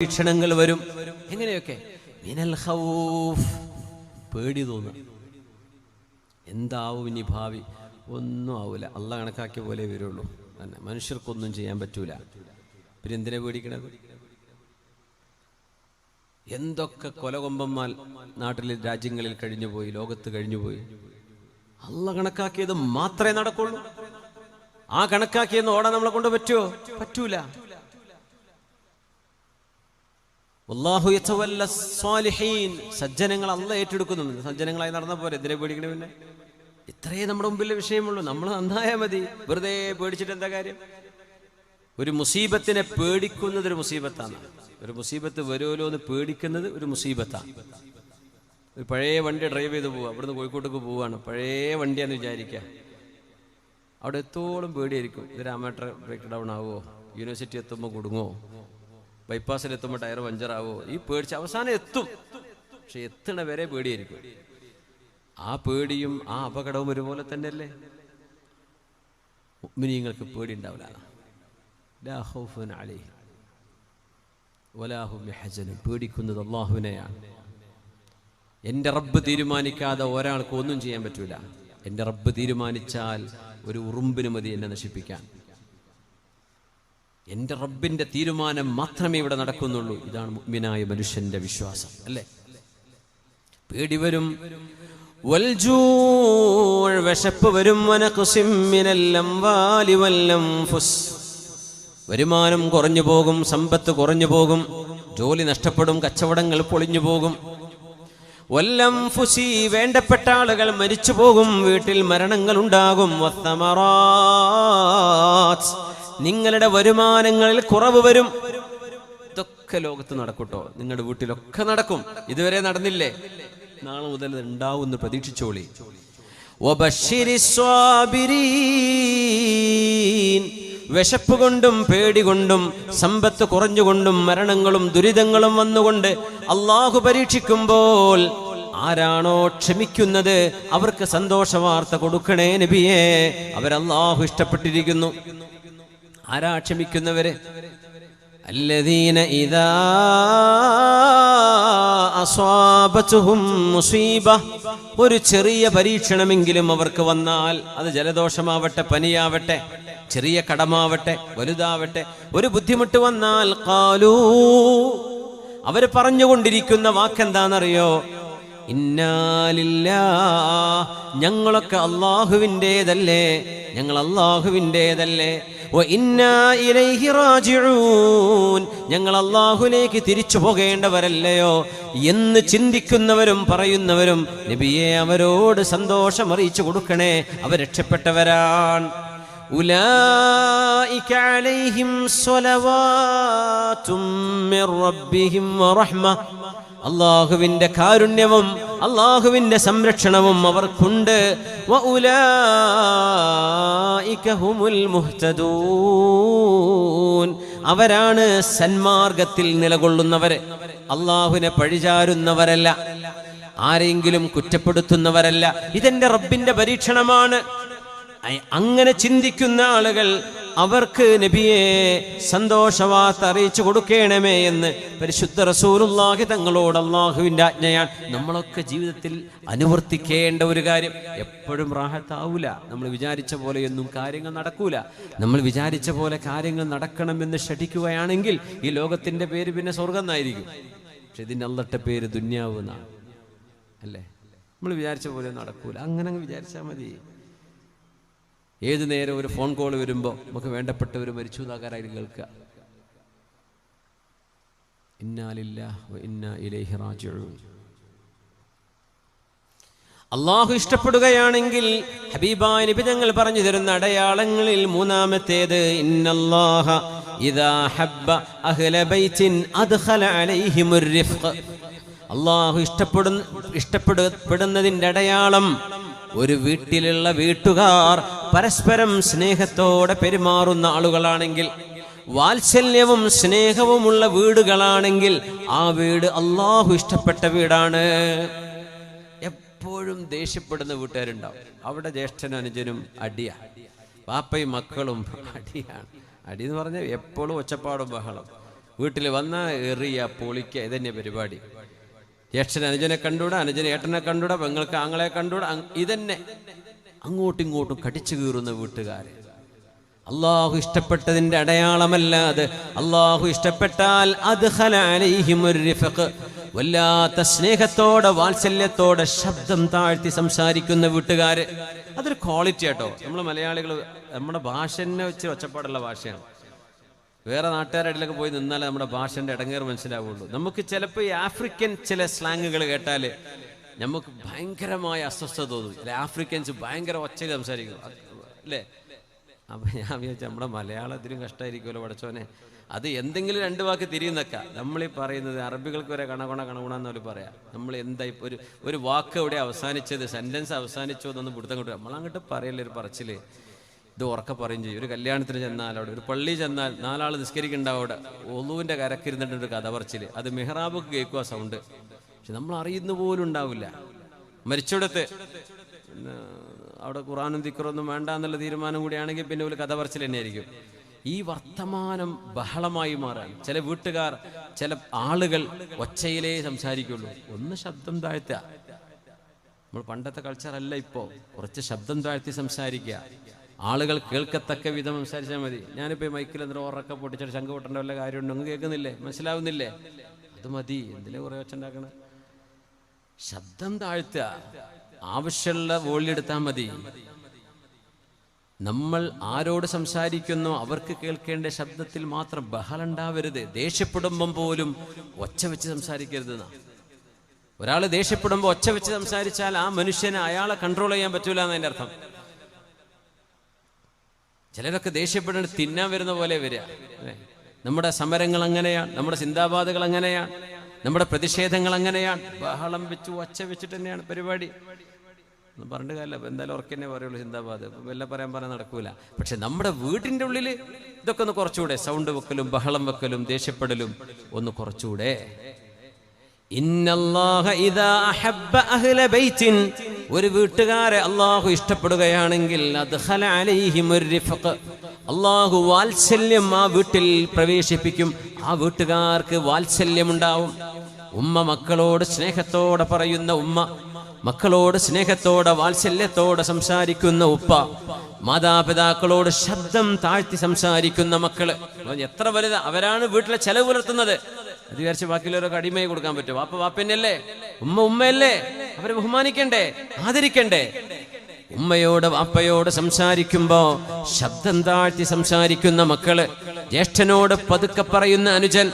പരീക്ഷണങ്ങൾ വരും. എങ്ങനെയൊക്കെ? മിനൽ ഖൗഫ്, പേടി തോന്നുക. എന്താവും ഇനി ഭാവി? ഒന്നും ആവില്ല, അള്ളാഹ് കണക്കാക്കിയ പോലെ വരുള്ളൂ. തന്നെ മനുഷ്യർക്കൊന്നും ചെയ്യാൻ പറ്റൂല. പിന്നെ എന്തിനാ പേടിക്കണത്? എന്തൊക്കെ കൊലകൊമ്പന്മാർ നാട്ടിലെ രാജ്യങ്ങളിൽ കഴിഞ്ഞുപോയി, ലോകത്ത് കഴിഞ്ഞുപോയി. അള്ളാഹ് കണക്കാക്കിയത് മാത്രമേ നടക്കുള്ളൂ. ആ കണക്കാക്കിയെന്ന് ഓടാൻ നമ്മളെ കൊണ്ട് പറ്റുമോ? പറ്റൂല. വല്ലാഹു യതവല്ല സ്വാലിഹീൻ, സജ്ജനങ്ങൾ അള്ളാഹ് ഏറ്റെടുക്കുന്നുണ്ട്. സജ്ജനങ്ങളായി നടന്ന പോലെ എന്തിനെ പേടിക്കണേ? പിന്നെ ഇത്രയേ നമ്മുടെ മുമ്പിലെ വിഷയമുള്ളൂ. നമ്മൾ നന്നായാൽ മതി. വെറുതെ പേടിച്ചിട്ട് എന്താ കാര്യം? ഒരു മുസീബത്തിനെ പേടിക്കുന്നത് ഒരു മുസീബത്താണ്. ഒരു മുസീബത്ത് വരുമല്ലോ എന്ന് പേടിക്കുന്നത് ഒരു മുസീബത്താണ്. ഒരു പഴയ വണ്ടി ഡ്രൈവ് ചെയ്ത് പോവുക, അവിടുന്ന് കോഴിക്കോട്ടേക്ക് പോവുകയാണ്. പഴയ വണ്ടിയാന്ന് വിചാരിക്കുക. അവിടെ എത്തോളം പേടിയായിരിക്കും. ഇത് രാമേട്ടർ ബ്രേക്ക് ഡൗൺ ആവുമോ? യൂണിവേഴ്സിറ്റി എത്തുമ്പോൾ കുടുങ്ങോ? ബൈപ്പാസിൽ എത്തുമ്പോൾ ടയർ പഞ്ചറാവോ? ഈ പേടിച്ച് അവസാനം എത്തും. പക്ഷെ എത്തണ വരെ പേടിയായിരിക്കും. ആ പേടിയും ആ അപകടവും ഒരുപോലെ തന്നെയല്ലേ? മുഅ്മിനീങ്ങൾക്ക് പേടി ഉണ്ടാവില്ല. ലാ ഖൗഫുൻ അലൈഹിം വലാ ഹും യഹ്സനൂൻ. പേടിക്കുന്നത് അല്ലാഹുവിനെയാണ്. എൻ്റെ റബ്ബ് തീരുമാനിക്കാതെ ഒരാൾക്ക് ഒന്നും ചെയ്യാൻ പറ്റൂല. എൻ്റെ റബ്ബ് തീരുമാനിച്ചാൽ ഒരു ഉറുമ്പിന് മതി എന്നെ നശിപ്പിക്കാൻ. എൻ്റെ റബ്ബിൻ്റെ തീരുമാനം മാത്രമേ ഇവിടെ നടക്കുന്നുള്ളൂ. ഇതാണ് മുഅ്മിനായ മനുഷ്യന്റെ വിശ്വാസം, അല്ലേ? പേടി വരും. വിശപ്പ് വരും. വരുമാനം കുറഞ്ഞു പോകും, സമ്പത്ത് കുറഞ്ഞു പോകും, ജോലി നഷ്ടപ്പെടും, കച്ചവടങ്ങൾ പൊളിഞ്ഞു പോകും. വല്ലംഫുസി, വേണ്ടപ്പെട്ട ആളുകൾ മരിച്ചു പോകും, വീട്ടിൽ മരണങ്ങൾ ഉണ്ടാകും. നിങ്ങളുടെ വരുമാനങ്ങളിൽ കുറവ് വരും. ഇതൊക്കെ ലോകത്ത് നടക്കൂട്ടോ, നിങ്ങളുടെ വീട്ടിലൊക്കെ നടക്കും. ഇതുവരെ നടന്നില്ലേ? നാളെ മുതൽ ഉണ്ടാവുമെന്ന് പ്രതീക്ഷിച്ചോളി. വിശപ്പ് കൊണ്ടും പേടി കൊണ്ടും സമ്പത്ത് കുറഞ്ഞുകൊണ്ടും മരണങ്ങളും ദുരിതങ്ങളും വന്നുകൊണ്ട് അള്ളാഹു പരീക്ഷിക്കുമ്പോൾ ആരാണോ ക്ഷമിക്കുന്നത് അവർക്ക് സന്തോഷ വാർത്ത കൊടുക്കണേ നബിയേ. അവരല്ലാഹു ഇഷ്ടപ്പെട്ടിരിക്കുന്നു. ആരാ ക്ഷമിക്കുന്നവര്? അല്ലദീന ഇദാ അസ്വാബതുഹും മുസീബ, ഒരു ചെറിയ പരീക്ഷണമെങ്കിലും അവർക്ക് വന്നാൽ, അത് ജലദോഷമാവട്ടെ, പനിയാവട്ടെ, ചെറിയ കടമാവട്ടെ, വലുതാവട്ടെ, ഒരു ബുദ്ധിമുട്ട് വന്നാൽ ഖാലൂ, അവർ പറഞ്ഞുകൊണ്ടിരിക്കുന്ന വാക്കെന്താണെന്നറിയോ? ഇന്നാ ലില്ലാഹ്, ഞങ്ങളൊക്കെ അല്ലാഹുവിൻ്റേതല്ലേ, ഞങ്ങൾ അല്ലാഹുവിൻ്റേതല്ലേ. വ ഇന്നാ ഇലൈഹി റാജിഊൻ, ഞങ്ങൾ അല്ലാഹുവിലേക്ക് തിരിച്ചു പോകേണ്ടവരല്ലയോ എന്ന് ചിന്തിക്കുന്നവരും പറയുന്നവരും നബിയെ അവരോട് സന്തോഷം അറിയിച്ചു കൊടുക്കണേ. അവർ രക്ഷപ്പെട്ടവരാണ്. ഉലൈക അലൈഹിം സ്വലവാതും മിർ റബ്ബിഹിം വറഹ്മ, അല്ലാഹുവിൻ്റെ കാരുണ്യവും അല്ലാഹുവിൻ്റെ സംരക്ഷണവും അവർക്കുണ്ട്. വഉലൈക ഹുമുൽ മുഹ്തദൂൻ, അവരാണ് സന്മാർഗത്തിൽ നിലകൊള്ളുന്നവർ. അല്ലാഹുവിനെ പഴിചാരുന്നവരല്ല, ആരെങ്കിലും കുറ്റപ്പെടുത്തുന്നവരല്ല. ഇതെന്റെ റബ്ബിന്റെ പരീക്ഷണമാണ്. അങ്ങനെ ചിന്തിക്കുന്ന ആളുകൾ അവർക്ക് നബിയെ സന്തോഷവാർത്ത അറിയിച്ചു കൊടുക്കണമേ എന്ന് പരിശുദ്ധ റസൂലുള്ളാഹി തങ്ങളോട് അല്ലാഹുവിൻ്റെ ആജ്ഞയാണ്. നമ്മളൊക്കെ ജീവിതത്തിൽ അനുവർത്തിക്കേണ്ട ഒരു കാര്യം. എപ്പോഴും റാഹത്താവൂല. നമ്മൾ വിചാരിച്ച പോലെയൊന്നും കാര്യങ്ങൾ നടക്കൂല. നമ്മൾ വിചാരിച്ച പോലെ കാര്യങ്ങൾ നടക്കണമെന്ന് ഷഠിക്കുകയാണെങ്കിൽ ഈ ലോകത്തിന്റെ പേര് പിന്നെ സ്വർഗം എന്നായിരിക്കും. പക്ഷെ ഇതിൻ്റെ അള്ളത്തെ പേര് ദുന്യാവ് എന്നാണ്, അല്ലേ? നമ്മൾ വിചാരിച്ച പോലെ നടക്കൂല. അങ്ങനെ വിചാരിച്ചാൽ മതി. ഏതു നേരം ഒരു ഫോൺ കോൾ വരുമ്പോൾ നമുക്ക് വേണ്ടപ്പെട്ടവർ മരിച്ചു എന്നാകാരായി കേൾക്കുക. ഇന്നാ ലില്ലാഹി വ ഇന്നാ ഇലൈഹി റാജിഊൻ. അല്ലാഹു ഇഷ്ടപ്പെടുകയാണെങ്കിൽ ഹബീബായ നബി തങ്ങൾ പറഞ്ഞു തരുന്ന അടയാളങ്ങളിൽ മൂന്നാമത്തേത്, ഇന്നല്ലാഹ ഇദാ ഹബ്ബ അഹ്ല ബൈത്തിൻ അദ്ഖല അലൈഹിമുർ റിഫ്ഖ്. അല്ലാഹു ഇഷ്ടപ്പെടുന്നതിൻ്റെ അടയാളം, ഒരു വീട്ടിലുള്ള വീട്ടുകാർ പരസ്പരം സ്നേഹത്തോടെ പെരുമാറുന്ന ആളുകളാണെങ്കിൽ, വാത്സല്യവും സ്നേഹവുമുള്ള വീടുകളാണെങ്കിൽ ആ വീട് അല്ലാഹു ഇഷ്ടപ്പെട്ട വീടാണ്. എപ്പോഴും ദേഷ്യപ്പെടുന്ന വീട്ടുകാരുണ്ടാവും. അവിടെ ജ്യേഷ്ഠനും അനുജനും അടിയാ, പാപ്പയും മക്കളും അടിയാണ്. അടി എന്ന് പറഞ്ഞാൽ എപ്പോഴും ഒച്ചപ്പാടും ബഹളം. വീട്ടിൽ വന്നാൽ എറിയ പൊളിക്കുക, ഇതന്നെ പരിപാടി. ജ്യേഷ്ഠൻ അനുജനെ കണ്ടൂടാ, അനുജൻ ഏട്ടനെ കണ്ടൂടാ, പെങ്ങൾക്ക് ആങ്ങളെ കണ്ടൂടാ, ഇതന്നെ. അങ്ങോട്ടും ഇങ്ങോട്ടും കടിച്ചു കീറുന്ന വീട്ടുകാരെ അള്ളാഹു ഇഷ്ടപ്പെട്ടതിൻ്റെ അടയാളമല്ലാതെ അള്ളാഹു ഇഷ്ടപ്പെട്ടാൽ അദ്ഖല അലൈഹിമുർ റിഫഖ്, വല്ലാത്ത സ്നേഹത്തോടെ വാത്സല്യത്തോടെ ശബ്ദം താഴ്ത്തി സംസാരിക്കുന്ന വീട്ടുകാര്, അതൊരു ക്വാളിറ്റി ആട്ടോ. നമ്മൾ മലയാളികൾ നമ്മുടെ ഭാഷനെ വെച്ച് ഒച്ചപ്പാടുള്ള ഭാഷയാണ്. വേറെ നാട്ടുകാരുടെ ഇടയിലൊക്കെ പോയി നിന്നാലേ നമ്മുടെ ഭാഷൻ്റെ ഇടങ്ങേറ് മനസ്സിലാവുള്ളൂ. നമുക്ക് ചിലപ്പോൾ ഈ ആഫ്രിക്കൻ ചില സ്ലാങ്ങുകൾ കേട്ടാൽ നമുക്ക് ഭയങ്കരമായ അസ്വസ്ഥത തോന്നും. ചില ആഫ്രിക്കൻസ് ഭയങ്കര ഒച്ചയിൽ സംസാരിക്കും അല്ലേ. അപ്പം ഞാൻ വിചാരിച്ചു നമ്മുടെ മലയാളത്തിലും കഷ്ടമായിരിക്കുമല്ലോ പടച്ചോനെ. അത് എന്തെങ്കിലും രണ്ട് വാക്ക് തിരിയുന്നൊക്കെ നമ്മളീ പറയുന്നത് അറബികൾക്ക് വരെ കണകുണെന്ന് പറയാം. നമ്മൾ എന്താ ഒരു വാക്ക് എവിടെ അവസാനിച്ചത്, സെൻറ്റൻസ് അവസാനിച്ചോ എന്നൊന്നും പിടുത്തം കിട്ടുക നമ്മളങ്ങോട്ട് പറയല്ലേ ഒരു പറച്ചിൽ. ഇത് ഉറക്കെ പറയും ചെയ്യും. ഒരു കല്യാണത്തിന് ചെന്നാൽ അവിടെ, ഒരു പള്ളി ചെന്നാൽ 4 ആൾ നിസ്കരിക്കുന്നുണ്ടാവും അവിടെ, ഒളുവിൻ്റെ കരക്കിരുന്നിട്ടൊരു കഥ പറച്ചിൽ, അത് മെഹ്റാബൊക്കെ കേൾക്കുക സൗണ്ട്. പക്ഷെ നമ്മൾ അറിയുന്ന പോലും ഉണ്ടാവില്ല. മരിച്ചിടത്ത് അവിടെ ഖുർആനും ദിക്റൊന്നും വേണ്ട എന്നുള്ള തീരുമാനം കൂടിയാണെങ്കിൽ പിന്നെ ഒരു കഥ പറച്ചിൽ തന്നെയായിരിക്കും. ഈ വർത്തമാനം ബഹളമായി മാറാൻ ചില വീട്ടുകാർ, ചില ആളുകൾ ഒച്ചയിലേ സംസാരിക്കുള്ളൂ. ഒന്ന് ശബ്ദം താഴ്ത്തുക. നമ്മൾ പണ്ടത്തെ കൾച്ചറല്ല ഇപ്പോൾ. കുറച്ച് ശബ്ദം താഴ്ത്തി സംസാരിക്കുക, ആളുകൾ കേൾക്കത്തക്ക വിധം സംസാരിച്ചാൽ മതി. ഞാനിപ്പോൾ മൈക്കിൽ എന്തെങ്കിലും ഉറക്കെ പൊട്ടിച്ചിട്ട് ശംഖ് പൊട്ടേണ്ട വല്ല കാര്യമുണ്ടോ? ഒന്നും കേൾക്കുന്നില്ലേ, മനസ്സിലാവുന്നില്ലേ? അത് മതി. എന്തിനാ കുറേ ഒച്ച ഉണ്ടാക്കണ? ശബ്ദം താഴ്ത്തുക, ആവശ്യമുള്ള വോളിയം എടുത്താൽ മതി. നമ്മൾ ആരോട് സംസാരിക്കുന്നോ അവർക്ക് കേൾക്കേണ്ട ശബ്ദത്തിൽ മാത്രം. ബഹളം ഉണ്ടാവരുത്. ദേഷ്യപ്പെടുമ്പം പോലും ഒച്ച വെച്ച് സംസാരിക്കരുത്. ഒരാൾ ദേഷ്യപ്പെടുമ്പോൾ ഒച്ച വെച്ച് സംസാരിച്ചാൽ ആ മനുഷ്യനെ അയാളെ കൺട്രോൾ ചെയ്യാൻ പറ്റൂല എന്നതിൻ്റെ അർത്ഥം. ചിലരൊക്കെ ദേഷ്യപ്പെടുന്നത് തിന്നാൻ വരുന്ന പോലെ വരിക. നമ്മുടെ സമരങ്ങൾ അങ്ങനെയാണ്, നമ്മുടെ ചിന്താബാധകൾ അങ്ങനെയാണ്, നമ്മുടെ പ്രതിഷേധങ്ങൾ അങ്ങനെയാണ്. ബഹളം വെച്ച് ഒച്ച വെച്ചിട്ട് തന്നെയാണ് പരിപാടി. ഒന്നും പറഞ്ഞിട്ട് കാര്യമില്ല. എന്തായാലും ഉറക്കെ തന്നെ പറയുള്ളൂ ചിന്താബാധ. വല്ല പറയാൻ നടക്കൂല. പക്ഷെ നമ്മുടെ വീട്ടിൻ്റെ ഉള്ളിൽ ഇതൊക്കെ ഒന്ന് കുറച്ചുകൂടെ, സൗണ്ട് വെക്കലും ബഹളം വെക്കലും ദേഷ്യപ്പെടലും ഒന്ന് കുറച്ചുകൂടെ. ഇന്നല്ലാഹ ഇദാ അഹബ്ബ അഹ്ല ബൈത്തിൻ, ഒരു വീട്ടുകാരെ അള്ളാഹു ഇഷ്ടപ്പെടുകയാണെങ്കിൽ അദ്ഖല അലൈഹിമുർ റിഫഖ്, അള്ളാഹു വാത്സല്യം ആ വീട്ടിൽ പ്രവേശിപ്പിക്കും. ആ വീട്ടുകാർക്ക് വാത്സല്യമുണ്ടാവും. ഉമ്മ മക്കളോട് സ്നേഹത്തോടെ പറയുന്ന ഉമ്മ, മക്കളോട് സ്നേഹത്തോടെ വാത്സല്യത്തോടെ സംസാരിക്കുന്ന ഉപ്പ, മാതാപിതാക്കളോട് ശബ്ദം താഴ്ത്തി സംസാരിക്കുന്ന മക്കള്, എത്ര വലുതാ. അവരാണ് വീട്ടിലെ ചെലവ് പുലർത്തുന്നത്. അത് വിചാരിച്ച് ബാക്കിയുള്ളവരൊക്കെ അടിമയെ കൊടുക്കാൻ പറ്റും? വാപ്പ വാപ്പന്നല്ലേ, ഉമ്മ ഉമ്മയല്ലേ, അവരെ ബഹുമാനിക്കണ്ടേ, ആദരിക്കണ്ടേ? ഉമ്മയോട് വാപ്പയോട് സംസാരിക്കുമ്പോ ശബ്ദം താഴ്ത്തി സംസാരിക്കുന്ന മക്കള്, ജ്യേഷ്ഠനോട് പതുക്കെ പറയുന്ന അനുജൻ,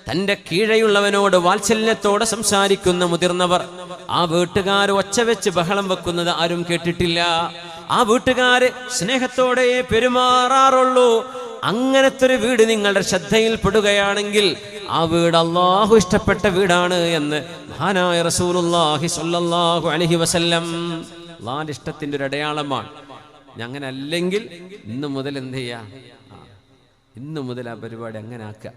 തന്റെ കീഴെയുള്ളവനോട് വാത്സല്യത്തോടെ സംസാരിക്കുന്ന മുതിർന്നവർ, ആ വീട്ടുകാർ ഒച്ച വെച്ച് ബഹളം വെക്കുന്നത് ആരും കേട്ടിട്ടില്ല. ആ വീട്ടുകാര് സ്നേഹത്തോടെ പെരുമാറാറുള്ളൂ. അങ്ങനത്തെ ഒരു വീട് നിങ്ങളുടെ ശ്രദ്ധയിൽപ്പെടുകയാണെങ്കിൽ ആ വീട് അള്ളാഹു ഇഷ്ടപ്പെട്ട വീടാണ് എന്ന് മഹാനായ റസൂലുള്ളാഹി സ്വല്ലല്ലാഹു അലൈഹി വസല്ലം. അള്ളാഹിന്റെ ഇഷ്ടത്തിന്റെ ഒരു അടയാളമാണ്. അങ്ങനെ അല്ലെങ്കിൽ ഇന്ന് മുതൽ എന്ത് ചെയ്യാ? ഇന്ന് മുതൽ ആ പരിപാടി അങ്ങനെ ആക്കുക.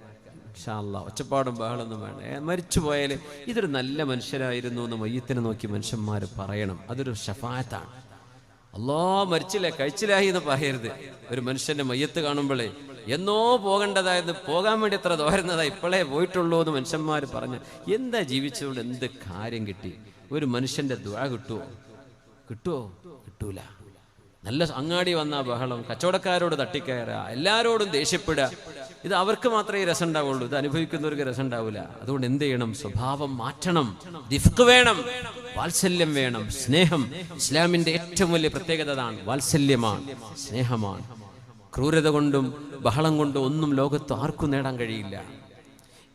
ഇൻഷാ അല്ലാഹ് ഒച്ചപ്പാടും ബഹളൊന്നും വേണ്ട. മരിച്ചു പോയാൽ ഇതൊരു നല്ല മനുഷ്യരായിരുന്നു എന്ന് മയ്യത്തിനെ നോക്കി മനുഷ്യന്മാർ പറയണം. അതൊരു ശഫാഅത്താണ്. അല്ലാ മരിച്ചില്ല കഴിച്ചില്ലായി എന്ന് പറയരുത്. ഒരു മനുഷ്യന്റെ മയ്യത്ത് കാണുമ്പോഴേ എന്നോ പോകേണ്ടതായത് പോകാൻ വേണ്ടി എത്ര തോരുന്നതാ, ഇപ്പോഴേ പോയിട്ടുള്ളൂ എന്ന് മനുഷ്യന്മാർ പറഞ്ഞ് എന്താ ജീവിച്ചതുകൊണ്ട് എന്ത് കാര്യം കിട്ടി? ഒരു മനുഷ്യന്റെ ദുആ കിട്ടുമോ? കിട്ടൂല. നല്ല അങ്ങാടി വന്ന ബഹളം, കച്ചവടക്കാരോട് തട്ടിക്കയറുക, എല്ലാരോടും ദേഷ്യപ്പെടുക, ഇത് അവർക്ക് മാത്രമേ രസം ഉണ്ടാവുള്ളൂ, ഇത് അനുഭവിക്കുന്നവർക്ക് രസം ഉണ്ടാവില്ല. അതുകൊണ്ട് എന്ത് ചെയ്യണം? സ്വഭാവം മാറ്റണം. ദിഫ്ഖ് വേണം, വാത്സല്യം വേണം, സ്നേഹം. ഇസ്ലാമിന്റെ ഏറ്റവും വലിയ പ്രത്യേകത അതാണ്, വാത്സല്യമാണ്, സ്നേഹമാണ്. ക്രൂരത കൊണ്ടും ബഹളം കൊണ്ടും ഒന്നും ലോകത്ത് ആർക്കും നേടാൻ കഴിയില്ല.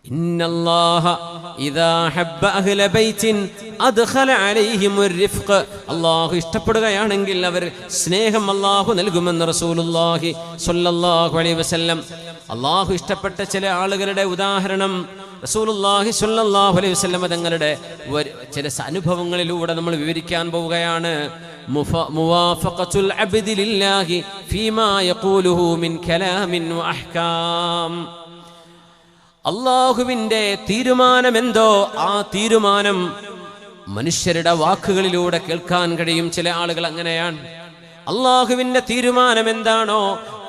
ഇന്നല്ലാഹ ഇദാ ഹബ്ബ അഹ്ല ബൈത്തിൻ അദ്ഖല അലൈഹിമുർ റിഫ്ഖ്, അല്ലാഹു ഇഷ്ടപ്പെടുകയാണെങ്കിൽ അവർ സ്നേഹം അല്ലാഹു നൽകുമെന്ന് റസൂലുള്ളാഹി സ്വല്ലല്ലാഹു അലൈഹി വസല്ലം. അല്ലാഹു ഇഷ്ടപ്പെട്ട ചില ആളുകളുടെ ഉദാഹരണം റസൂലുള്ളാഹി സ്വല്ലല്ലാഹു അലൈഹി വസല്ലം തങ്ങളുടെ ചില അനുഭവങ്ങളിലൂടെ നമ്മൾ വിവരിക്കാൻ പോവുകയാണ്. മുവാഫഖത്തുൽ അബ്ദി ലില്ലാഹി ഫീമാ യഖൂലുഹു മിൻ കലാമിൻ വഅഹ്കാം. അള്ളാഹുവിന്റെ തീരുമാനമെന്തോ ആ തീരുമാനം മനുഷ്യരുടെ വാക്കുകളിലൂടെ കേൾക്കാൻ കഴിയും. ചില ആളുകൾ അങ്ങനെയാണ്. അള്ളാഹുവിന്റെ തീരുമാനം എന്താണോ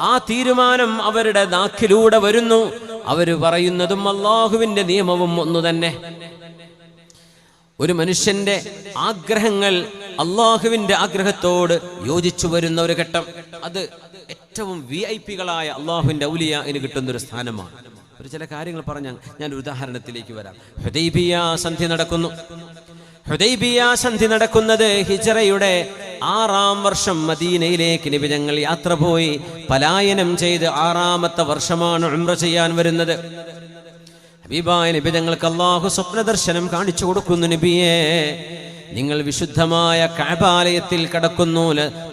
ആ തീരുമാനം അവരുടെ നാക്കിലൂടെ വരുന്നു. അവർ പറയുന്നതും അള്ളാഹുവിൻ്റെ നിയമവും ഒന്നു തന്നെ. ഒരു മനുഷ്യന്റെ ആഗ്രഹങ്ങൾ അള്ളാഹുവിൻ്റെ ആഗ്രഹത്തോട് യോജിച്ചു വരുന്ന ഒരു ഘട്ടം, അത് ഏറ്റവും VIP-കളായ അള്ളാഹുവിൻ്റെ ഔലിയാഇന് കിട്ടുന്നൊരു സ്ഥാനമാണ്. ഒരു ചില കാര്യങ്ങൾ പറഞ്ഞാൽ ഞാൻ ഒരു ഉദാഹരണത്തിലേക്ക് വരാം. ഹുദൈബിയ സന്ധി നടക്കുന്നു. ഹുദൈബിയ സന്ധി നടക്കുന്നത് ഹിജ്റയുടെ 6-ാം വർഷം മദീനയിലേക്ക് നബി തങ്ങൾ യാത്ര പോയി പലായനം ചെയ്ത് 6-ാമത്തെ വർഷമാണ് ഉംറ ചെയ്യാൻ വരുന്നത്. ഹബീബായ നബി തങ്ങൾക്ക് അല്ലാഹു സ്വപ്ന ദർശനം കാണിച്ചു കൊടുക്കുന്നു. നബിയേ, നിങ്ങൾ വിശുദ്ധമായ കഅബാലയത്തിൽ കടക്കുന്നു.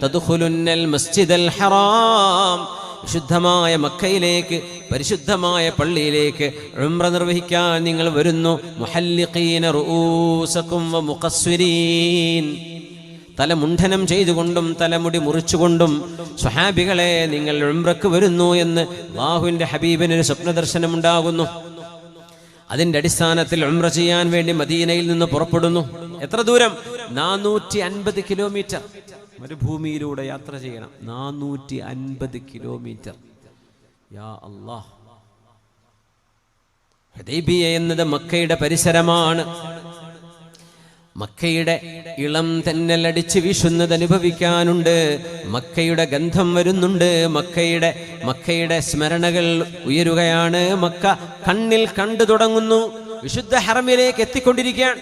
തദ്ഖുലുന്നൽ മസ്ജിദൽ ഹറാം, വിശുദ്ധമായ മക്കയിലേക്ക്, പരിശുദ്ധമായ പള്ളിയിലേക്ക് ഉംറ നിർവഹിക്കാൻ നിങ്ങൾ വരുന്നു. മുഹല്ലിഖീന റൂസകും വ മുഖസ്സിരീൻ, തലമുണ്ഡനം ചെയ്തുകൊണ്ടും തലമുടി മുറിച്ചുകൊണ്ടും സ്വഹാബികളെ നിങ്ങൾ ഉംറക്ക് വരുന്നു എന്ന് അല്ലാഹുവിൻ്റെ ഹബീബിനൊരു സ്വപ്നദർശനം ഉണ്ടാകുന്നു. അതിൻ്റെ അടിസ്ഥാനത്തിൽ ഉംറ ചെയ്യാൻ വേണ്ടി മദീനയിൽ നിന്ന് പുറപ്പെടുന്നു. എത്ര ദൂരം? 450 കിലോമീറ്റർ മരുഭൂമിയിലൂടെ യാത്ര ചെയ്യണം. 450 കിലോമീറ്റർ. യാ അല്ലാഹ്. ഹുദൈബിയ എന്നത് മക്കയുടെ പരിസരമാണ്. മക്കയുടെ ഇളം തെന്നലടിച്ച് വീശുന്നത് അനുഭവിക്കാനുണ്ട്. മക്കയുടെ ഗന്ധം വരുന്നുണ്ട്. മക്കയുടെ സ്മരണകൾ ഉയരുകയാണ്. മക്ക കണ്ണിൽ കണ്ടു തുടങ്ങുന്നു. വിശുദ്ധ ഹറമിലേക്ക് എത്തിക്കൊണ്ടിരിക്കുകയാണ്.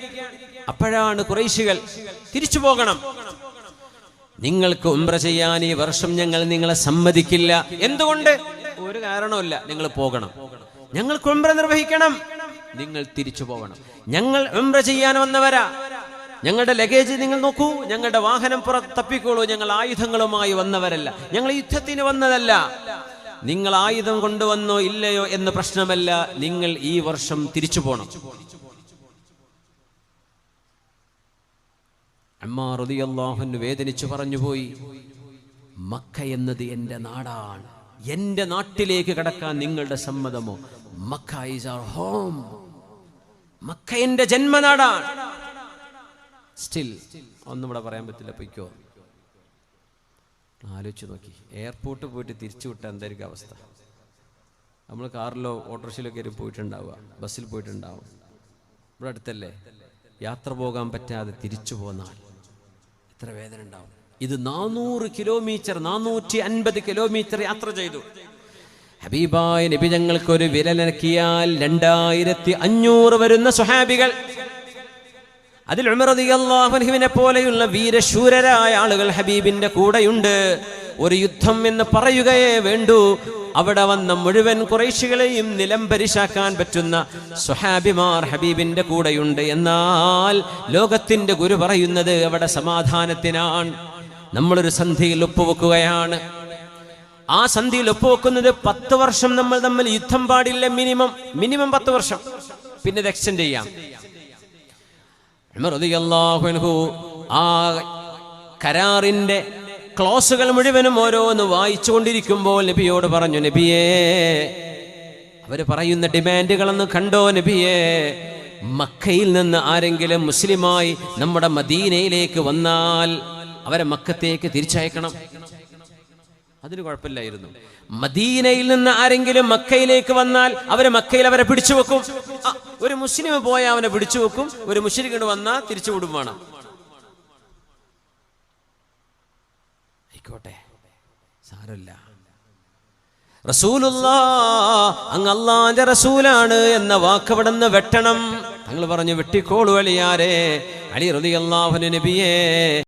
അപ്പോഴാണ് ഖുറൈശികൾ തിരിച്ചു പോകണം, നിങ്ങൾക്ക് ഉംറ ചെയ്യാൻ ഈ വർഷം ഞങ്ങൾ നിങ്ങളെ സമ്മതിക്കില്ല. എന്തുകൊണ്ട്? ഒരു കാരണവുമില്ല, നിങ്ങൾ പോകണം, ഞങ്ങൾക്ക് ഉംറ നിർവഹിക്കണം, നിങ്ങൾ തിരിച്ചു പോകണം. ഞങ്ങൾ ഉംറ ചെയ്യാൻ വന്നവരാ, ഞങ്ങളുടെ ലഗേജ് നിങ്ങൾ നോക്കൂ, ഞങ്ങളുടെ വാഹനം പുറത്തപ്പിക്കോളൂ, ഞങ്ങൾ ആയുധങ്ങളുമായി വന്നവരല്ല, ഞങ്ങൾ യുദ്ധത്തിന് വന്നതല്ല. നിങ്ങൾ ആയുധം കൊണ്ടുവന്നോ ഇല്ലയോ എന്ന പ്രശ്നമല്ല, നിങ്ങൾ ഈ വർഷം തിരിച്ചു പോകണം. അമ്മാർ റളിയല്ലാഹു അൻഹു വേദനിച്ചു പറഞ്ഞുപോയി, മക്ക എന്നത് എൻ്റെ നാടാണ്, എൻ്റെ നാട്ടിലേക്ക് കടക്കാൻ നിങ്ങളുടെ സമ്മതമോ? Mecca is our home, Mecca എൻ്റെ ജന്മനാടാണ്. സ്റ്റിൽ ഒന്നും ഇവിടെ പറയാൻ പറ്റില്ല, പൊയ്ക്കോ. ആലോചിച്ച് നോക്കി, എയർപോർട്ടിൽ പോയിട്ട് തിരിച്ചു വിട്ടാൽ എന്തായിരിക്കും അവസ്ഥ? നമ്മൾ കാറിലോ ഓട്ടോറിക്ഷയിലോ കയറി പോയിട്ടുണ്ടാവുക, ബസ്സിൽ പോയിട്ടുണ്ടാവും, ഇവിടെ അടുത്തല്ലേ, യാത്ര പോകാൻ പറ്റാതെ തിരിച്ചു പോന്നാൽ എത്ര വേദന ഉണ്ടാവും. ഇത് 400 കിലോമീറ്റർ 450 കിലോമീറ്റർ യാത്ര ചെയ്തു. ഹബീബായ നബി തങ്ങൾക്ക് ഒരു വിരലനക്കിയാൽ 2500 വരുന്ന സ്വഹാബികൾ, അതിൽ ഉമർ റളിയല്ലാഹു അൻഹുവിനെ പോലെയുള്ള വീരശൂരരായ ആളുകൾ ഹബീബിന്റെ കൂടെയുണ്ട്. ഒരു യുദ്ധം എന്ന് പറയുകയേ വേണ്ടൂ. അവിടെ വന്ന മുഴുവൻ ഖുറൈശികളെയും നിലംപരിശാക്കാൻ പറ്റുന്ന സ്വഹാബിമാർ ഹബീബിന്റെ കൂടെയുണ്ട്. എന്നാൽ ലോകത്തിന്റെ ഗുരു പറയുന്നത് അവിടെ സമാധാനത്തിനാണ്. നമ്മളൊരു സന്ധിയിൽ ഒപ്പുവെക്കുകയാണ്. ആ സന്ധിയിൽ ഒപ്പുവെക്കുന്നത് 10 വർഷം നമ്മൾ തമ്മിൽ യുദ്ധം പാടില്ല, മിനിമം 10 വർഷം, പിന്നെ ഇത് എക്സ്റ്റെൻഡ് ചെയ്യാം. ഉമർ റളിയല്ലാഹു അൻഹു ആ കരാറിന്റെ ക്ലോസുകൾ മുഴുവനും ഓരോന്ന് വായിച്ചു കൊണ്ടിരിക്കുമ്പോൾ നബിയോട് പറഞ്ഞു, നബിയേ, അവര് പറയുന്ന ഡിമാൻഡുകളൊന്ന് കണ്ടോ നബിയേ? മക്കയിൽ നിന്ന് ആരെങ്കിലും മുസ്ലിമായി നമ്മുടെ മദീനയിലേക്ക് വന്നാൽ അവരെ മക്കത്തേക്ക് തിരിച്ചയക്കണം. അതിന് കുഴപ്പമില്ലായിരുന്നു. മദീനയിൽ നിന്ന് ആരെങ്കിലും മക്കയിലേക്ക് വന്നാൽ അവരെ പിടിച്ചു വെക്കും. ഒരു മുസ്ലിം പോയാൽ അവനെ പിടിച്ചു വെക്കും, ഒരു മുശ്രിക് വന്നാൽ തിരിച്ചു വിടും വേണം. ആയിക്കോട്ടെ, സാരമില്ല. റസൂലുള്ളാഹ് അങ്ങ് അല്ലാഹുവിന്റെ റസൂലാണ് എന്ന വാക്ക് അവിടെ നിന്ന് വെട്ടണം. തങ്ങൾ പറഞ്ഞു, വെട്ടിക്കോളൂ അലിയാരെ. അലി റളിയല്ലാഹു അൻഹു, നബിയേ